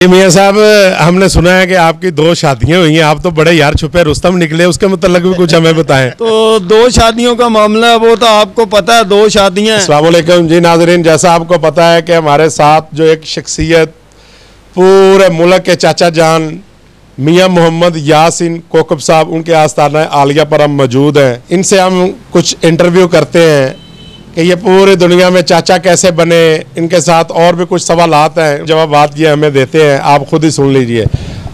मियां साहब, हमने सुना है कि आपकी 2 शादियां हुई हैं। आप तो बड़े यार छुपे रुस्तम निकले, उसके मतलब भी कुछ हमें बताएं। तो 2 शादियों का मामला वो तो आपको पता है, 2 शादियां। अस्सलाम वालेकुम जी नाज़रीन, जैसा आपको पता है कि हमारे साथ जो एक शख्सियत पूरे मुल्क के चाचा जान मियां मोहम्मद यासीन कोकब साहब, उनके आस्थाना आलिया पर हम मौजूद हैं। इनसे हम कुछ इंटरव्यू करते हैं कि ये पूरी दुनिया में चाचा कैसे बने। इनके साथ और भी कुछ सवालात हैं, जवाब ये हमें देते हैं, आप खुद ही सुन लीजिए।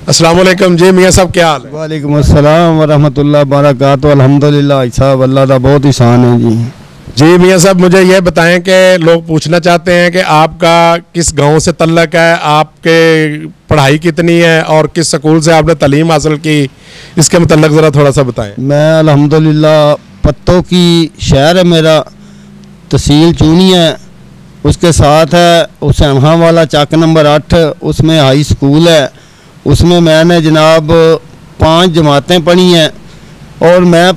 अस्सलाम वालेकुम जी मियां साहब, क्या हाल है? वालेकुम अस्सलाम व रहमतुल्लाहि व बरकातहू। अल्हम्दुलिल्लाह साहब, अल्लाह का बहुत एहसान है जी। जी मियां साहब, मुझे ये बताएं कि लोग पूछना चाहते हैं कि आपका किस गांव से तल्लक है, आपके पढ़ाई कितनी है और किस स्कूल से आपने तालीम हासिल की, इसके मतलब ज़रा थोड़ा सा बताएं। मैं अल्हम्दुलिल्लाह पत्तों की शहर है मेरा, तहसील चूनी है, उसके साथ है हुसैन खां वाला चक नंबर 8, उसमें हाई स्कूल है। उसमें मैंने जनाब 5 जमातें पढ़ी हैं और मैं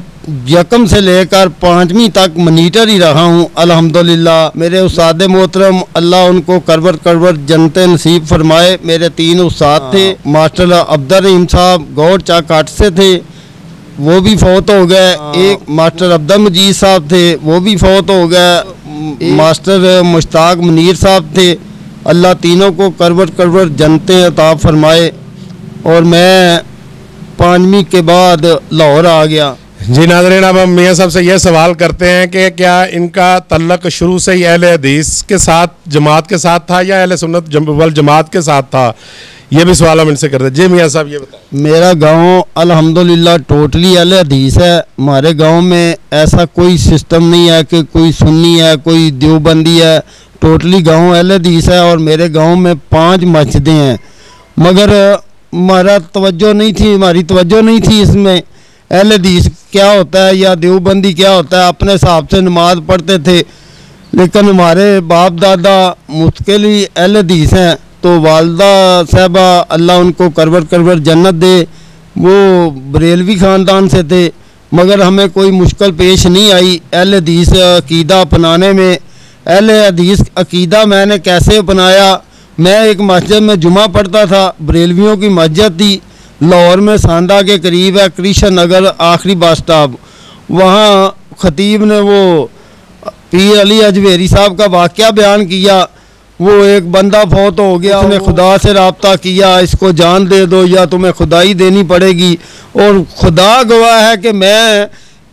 यकम से लेकर 5वीं तक मॉनिटर ही रहा हूँ अल्हम्दुलिल्लाह। मेरे उस्ताद मोहतरम, अल्लाह उनको करवर जन्नत नसीब फरमाए। मेरे 3 उस्ताद थे। मास्टर अब्दुल रहीम साहब गौर चक 8 से थे, वो भी फौत हो गए। एक मास्टर अब्दुल मजीद साहब थे, वो भी फौत हो गए। मास्टर मुश्ताक मुनीर साहब थे, अल्लाह तीनों को करवर जन्नतें अता फरमाए। और मैं 5वीं के बाद लाहौर आ गया। जी नाज़रीन, अब हम मियां साहब से ये सवाल करते हैं कि क्या इनका तल्लक शुरू से ही अहले हदीस के साथ, जमात के साथ था या अहले सुन्नत वल जमात के साथ था? ये भी सवाल हम इनसे करते हैं। जी मियां साहब, ये बताएं। मेरा गांव अल्हम्दुलिल्लाह टोटली अहले हदीस है। हमारे गांव में ऐसा कोई सिस्टम नहीं है कि कोई सुन्नी है, कोई देवबंदी है। टोटली गांव अहले हदीस है। और मेरे गांव में 5 मस्जिदें हैं, मगर हमारी तवज्जो नहीं थी इसमें अहले हदीस क्या होता है या देवबंदी क्या होता है। अपने हिसाब से नमाज पढ़ते थे, लेकिन हमारे बाप दादा मुस्तकिल अहले हदीस हैं। तो वालदा साहबा, अल्लाह उनको करवर जन्नत दे, वो बरेलवी ख़ानदान से थे, मगर हमें कोई मुश्किल पेश नहीं आई अहले हदीस अकीदा अपनाने में। अहले हदीस अकीदा मैंने कैसे अपनाया? मैं एक मस्जिद में जुमा पढ़ता था, बरेलवियों की मस्जिद थी, लाहौर में सांदा के करीब है, कृष्ण नगर आखिरी बस स्टॉप। वहाँ खतीब ने वो पीर अली अजवेरी साहब का वाक़या बयान किया। वो एक बंदा फौत हो गया, उसने खुदा से रब्ता किया, इसको जान दे दो या तुम्हें खुदाई देनी पड़ेगी। और खुदा गवाह है कि मैं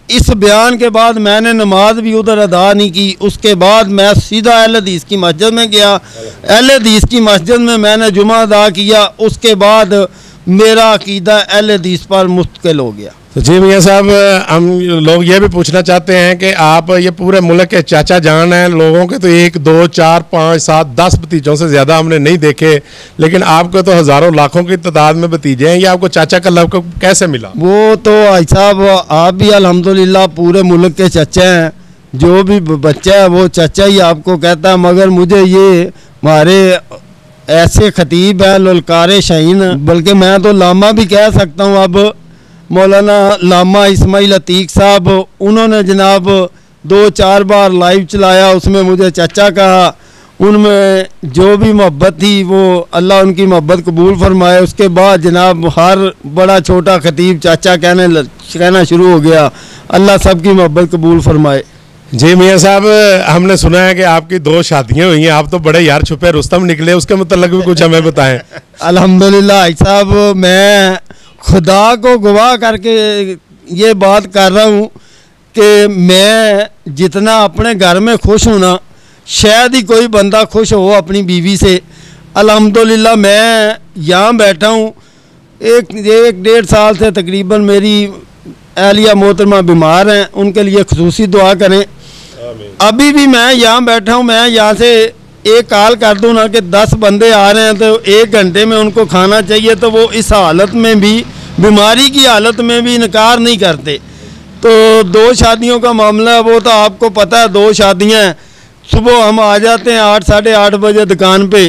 इस बयान के बाद मैंने नमाज भी उधर अदा नहीं की। उसके बाद मैं सीधा अहले हदीस की मस्जिद में गया। अहले हदीस की मस्जिद में मैंने जुमा अदा किया। उसके बाद मेरा अकीदा अहले हदीस पर मुस्तकिल हो गया। तो जी मियां साहब, हम लोग ये भी पूछना चाहते हैं कि आप ये पूरे मुल्क के चाचा जान हैं। लोगों के तो 1, 2, 4, 5, 7, 10 भतीजों से ज़्यादा हमने नहीं देखे, लेकिन आपको तो हज़ारों लाखों की तादाद में भतीजे हैं। ये आपको चाचा का लक़ब कैसे मिला? वो तो भाई साहब, आप भी अल्हम्दुलिल्लाह पूरे मुल्क के चाचा हैं। जो भी बच्चा है वो चाचा ही आपको कहता है। मगर मुझे ये हमारे ऐसे खतीब है ललकारे शाहीन, बल्कि मैं तो लामा भी कह सकता हूँ। अब मौलाना लामा इस्माइल अतीक साहब, उन्होंने जनाब 2-4 बार लाइव चलाया, उसमें मुझे चाचा कहा। उनमें जो भी मोहब्बत थी वो अल्लाह उनकी मोहब्बत कबूल फरमाए। उसके बाद जनाब हर बड़ा छोटा खतीब चाचा कहना शुरू हो गया। अल्लाह सबकी मोहब्बत कबूल फरमाए। जी मियां साहब, हमने सुना है कि आपकी 2 शादियां हुई हैं। आप तो बड़े यार छुपे रुस्तम निकले, उसके मतलब भी कुछ हमें बताएं। अल्हम्दुलिल्लाह साहब, मैं खुदा को गवाह करके ये बात कर रहा हूँ कि मैं जितना अपने घर में खुश हूँ ना, शायद ही कोई बंदा खुश हो अपनी बीवी से। अल्हम्दुलिल्लाह मैं यहाँ बैठा हूँ, 1-1.5 साल से तकरीबन मेरी अहलिया मोहतरमा बीमार हैं, उनके लिए खुसूसी दुआ करें। अभी भी मैं यहाँ बैठा हूँ, मैं यहाँ से एक कॉल कर दूँ ना कि 10 बंदे आ रहे हैं तो 1 घंटे में उनको खाना चाहिए, तो वो इस हालत में भी, बीमारी की हालत में भी इनकार नहीं करते। तो 2 शादियों का मामला, वो तो आपको पता है। 2 शादियाँ हैं। सुबह हम आ जाते हैं 8, साढ़े 8 बजे दुकान पे।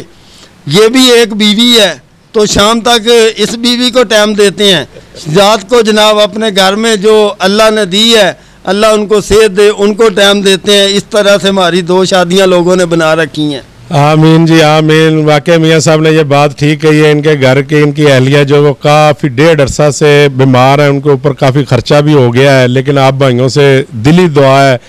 ये भी एक बीवी है, तो शाम तक इस बीवी को टाइम देते हैं। रात को जनाब अपने घर में जो अल्लाह ने दी है, अल्लाह उनको सेहत दे, उनको टाइम देते हैं। इस तरह से हमारी 2 शादियां लोगों ने बना रखी हैं। आमीन जी आमीन। वाकई मियाँ साहब ने ये बात ठीक कही है। इनके घर की इनकी अहलिया जो वो काफ़ी डेढ़ अरसा से बीमार है, उनके ऊपर काफ़ी ख़र्चा भी हो गया है, लेकिन आप भाइयों से दिली दुआ है,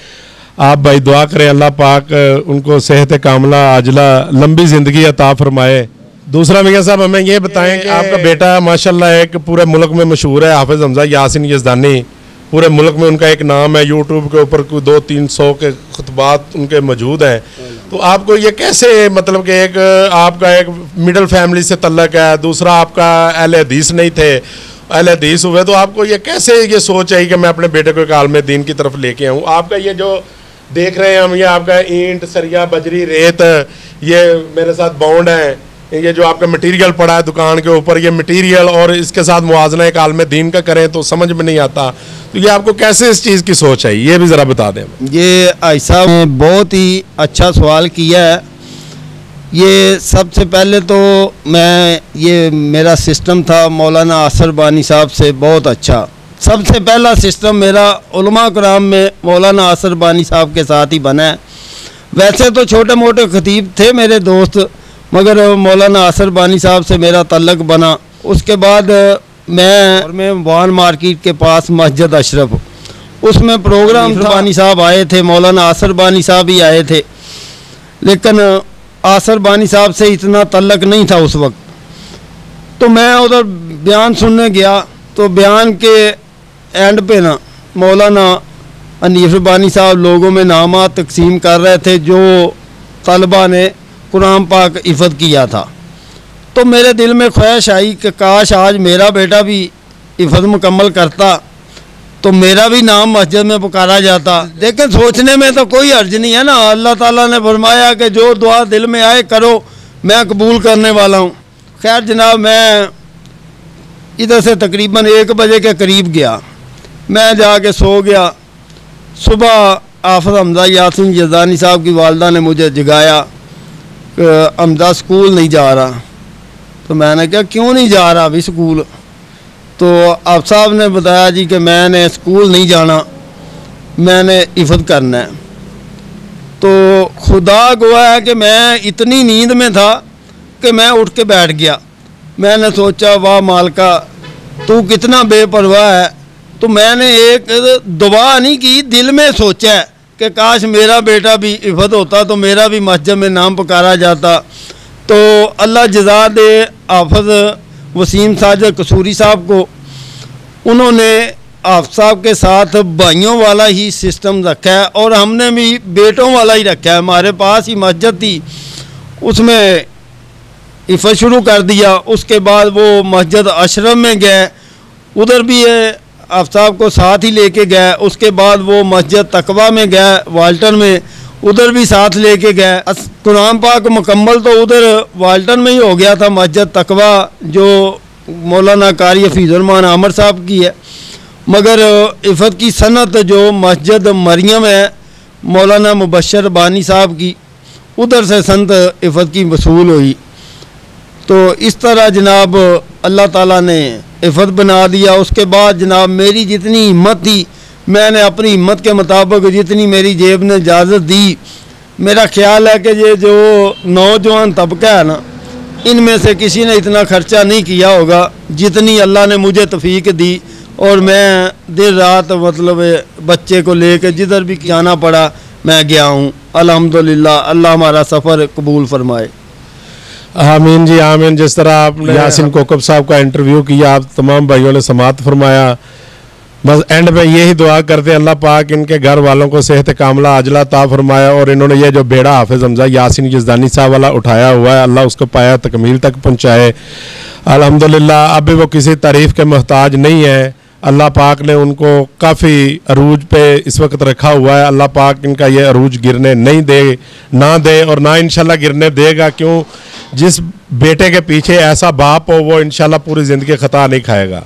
आप भाई दुआ करें अल्लाह पाक उनको सेहत कामला आजला लंबी ज़िंदगी अता फरमाए। दूसरा मियाँ साहब हमें ये बताएं कि आपका बेटा माशाल्लाह एक पूरे मुल्क में मशहूर है, हाफिज़ हमज़ा यासिन यज़दानी, पूरे मुल्क में उनका एक नाम है, यूट्यूब के ऊपर 200-300 के खुतबात उनके मौजूद हैं। तो आपको ये कैसे, मतलब कि एक आपका एक मिडिल फैमिली से तल्लक है, दूसरा आपका अहले हदीस नहीं थे, अहले हदीस हुए, तो आपको ये कैसे ये सोच आई कि मैं अपने बेटे को एक आलम दीन की तरफ लेके आऊँ? आपका ये जो देख रहे हैं हम, ये आपका ईंट सरिया बजरी रेत, ये मेरे साथ बॉन्ड है, ये जो आपका मटेरियल पड़ा है दुकान के ऊपर, ये मटेरियल और इसके साथ मुआवजना एक आलम दीन का करें तो समझ में नहीं आता। तो ये आपको कैसे इस चीज़ की सोच आई, ये भी ज़रा बता दें। ये ऐसा बहुत ही अच्छा सवाल किया है। ये सबसे पहले तो ये मेरा सिस्टम था मौलाना आसर बानी साहब से बहुत अच्छा। सबसे पहला सिस्टम मेरा उलमा कराम में मौलाना आसर बानी साहब के साथ ही बना है। वैसे तो छोटे मोटे खतीब थे मेरे दोस्त, मगर मौलाना आसर बानी साहब से मेरा तल्लक बना। उसके बाद मैं वान मार्केट के पास मस्जिद अशरफ, उसमें प्रोग्राम था, बानी साहब आए थे, मौलाना आसर बानी साहब ही आए थे, लेकिन आसर बानी साहब से इतना तल्लक नहीं था उस वक्त। तो मैं उधर बयान सुनने गया, तो बयान के एंड पे ना मौलाना हनीफ बानी साहब लोगों में नामात तकसीम कर रहे थे जो तलबा ने कुरान पाक हिफ़्ज़ किया था। तो मेरे दिल में ख्वाहिश आई कि काश आज मेरा बेटा भी हिफ़्ज़ मुकम्मल करता तो मेरा भी नाम मस्जिद में पुकारा जाता। लेकिन सोचने में तो कोई अर्ज नहीं है ना, अल्लाह ताला ने फरमाया कि जो दुआ दिल में आए करो, मैं कबूल करने वाला हूँ। खैर जनाब, मैं इधर से तकरीबन 1 बजे के करीब गया, मैं जाके सो गया। सुबह हाफिज़ हमज़ा यासिन यज़दानी साहब की वालदा ने मुझे जगाया, हमज़ा स्कूल नहीं जा रहा। तो मैंने कहा क्यों नहीं जा रहा अभी स्कूल? तो आप साहब ने बताया जी कि मैंने स्कूल नहीं जाना, मैंने हिफ़्ज़ करना है। तो खुदा गवाह है कि मैं इतनी नींद में था कि मैं उठ के बैठ गया। मैंने सोचा वाह मालिका तू कितना बेपरवाह है। तो मैंने एक दुआ नहीं की, दिल में सोचा है कि काश मेरा बेटा भी हिफ़्ज़ होता तो मेरा भी मस्जिद में नाम पुकारा जाता। तो अल्लाह जज़ा दे हाफ़िज़ वसीम साजिद कसूरी साहब को, उन्होंने हाफ़िज़ साहब के साथ भाइयों वाला ही सिस्टम रखा है और हमने भी बेटों वाला ही रखा है। हमारे पास ही मस्जिद थी, उसमें हिफ़्ज़ शुरू कर दिया। उसके बाद वो मस्जिद अशरफ में गए, उधर भी हाफ़िज़ साहब को साथ ही लेके गए। उसके बाद वो मस्जिद तकवा में गए वाल्टन में, उधर भी साथ लेके गए। कुरान पाक मुकम्मल तो उधर वाल्टन में ही हो गया था, मस्जिद तकवा जो मौलाना कारी हफीज़ुर्रहमान आमर साहब की है। मगर हिफ़्ज़ की सनत जो मस्जिद मरियम है मौलाना मुबशर बानी साहब की, उधर से सनत हिफ़्ज़ की वसूल हुई। तो इस तरह जनाब अल्लाह ताला ने हिफ़्ज़ बना दिया। उसके बाद जनाब मेरी जितनी हिम्मत थी, मैंने अपनी हिम्मत के मुताबिक जितनी मेरी जेब ने इजाज़त दी, मेरा ख्याल है कि ये जो नौजवान तबका है ना, इनमें से किसी ने इतना ख़र्चा नहीं किया होगा जितनी अल्लाह ने मुझे तौफ़ीक दी। और मैं दिन रात मतलब बच्चे को लेकर जिधर भी जाना पड़ा मैं गया हूँ। अल्हम्दुलिल्लाह, अल्लाह हमारा सफ़र कबूल फरमाए। आमीन जी आमीन। जिस तरह आपने यासिन कोकब साहब का इंटरव्यू किया, आप तमाम भाइयों ने समात फरमाया। बस एंड में यही दुआ करते हैं अल्लाह पाक इनके घर वालों को सेहत कामला अजला ता फरमाया, और इन्होंने ये जो बेड़ा हाफिज़ हमज़ा यासिन यज़दानी साहब वाला उठाया हुआ है, अल्लाह उसको पाया तकमील तक पहुँचाए। अल्हम्दुलिल्लाह अभी वो किसी तारीफ़ के मोहताज नहीं है। अल्लाह पाक ने उनको काफ़ी अरूज पे इस वक्त रखा हुआ है। अल्लाह पाक इनका ये अरूज गिरने नहीं दे और ना इंशाल्लाह गिरने देगा। क्यों? जिस बेटे के पीछे ऐसा बाप हो वो इंशाल्लाह पूरी ज़िंदगी ख़ता नहीं खाएगा।